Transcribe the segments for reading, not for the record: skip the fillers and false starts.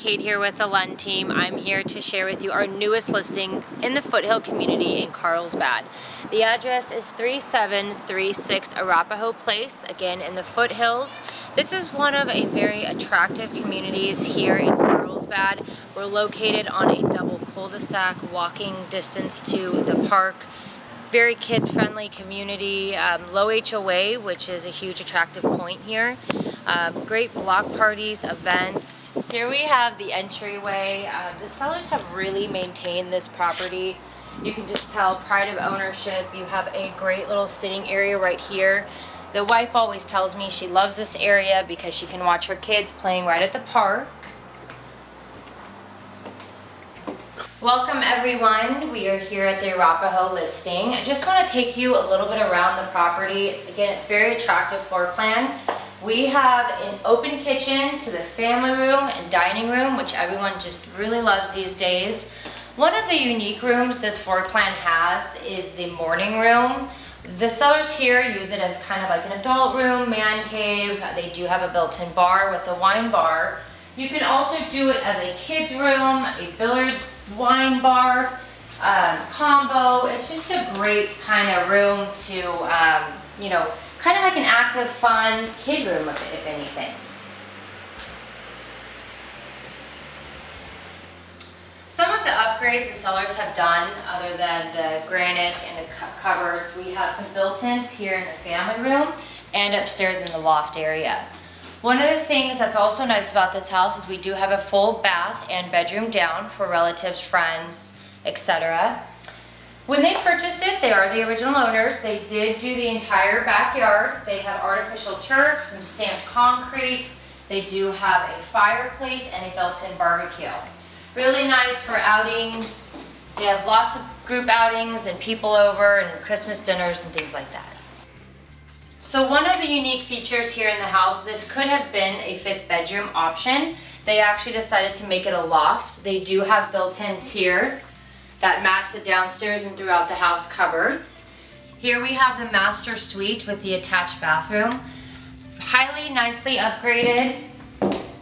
Kate here with the LundTeam. I'm here to share with you our newest listing in the Foothill community in Carlsbad. The address is 3736 Arapaho Pl, again in the Foothills. This is one of a very attractive communities here in Carlsbad. We're located on a double cul-de-sac, walking distance to the park. Very kid-friendly community, low HOA, which is a huge attractive point here. Great block parties, events. Here we have the entryway. The sellers have really maintained this property. You can just tell pride of ownership. You have a great little sitting area right here. The wife always tells me she loves this area because she can watch her kids playing right at the park. Welcome everyone. We are here at the Arapaho listing. I just want to take you a little bit around the property. Again, it's very attractive floor plan. We have an open kitchen to the family room and dining room, which everyone just really loves these days. One of the unique rooms this floor plan has is the morning room. The sellers here use it as kind of like an adult room, man cave. They do have a built-in bar with a wine bar. You can also do it as a kids room, a billiards, wine bar, combo. It's just a great kind of room to, you know, kind of like an active, fun kid room, if anything. Some of the upgrades the sellers have done, other than the granite and the cupboards, we have some built-ins here in the family room and upstairs in the loft area. One of the things that's also nice about this house is we do have a full bath and bedroom down for relatives, friends, etc. When they purchased it, they are the original owners. They did do the entire backyard. They have artificial turf, some stamped concrete. They do have a fireplace and a built-in barbecue. Really nice for outings. They have lots of group outings and people over and Christmas dinners and things like that. So one of the unique features here in the house, this could have been a 5th bedroom option. They actually decided to make it a loft. They do have built-ins here that match the downstairs and throughout the house cupboards. Here we have the master suite with the attached bathroom. Highly nicely upgraded.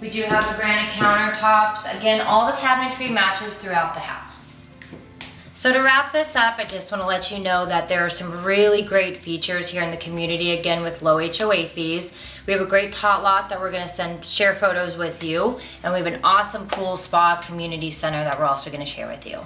We do have the granite countertops. Again, all the cabinetry matches throughout the house. So to wrap this up, I just want to let you know that there are some really great features here in the community, again with low HOA fees. We have a great tot lot that we're going to share photos with you, and we have an awesome pool, spa, community center that we're also going to share with you.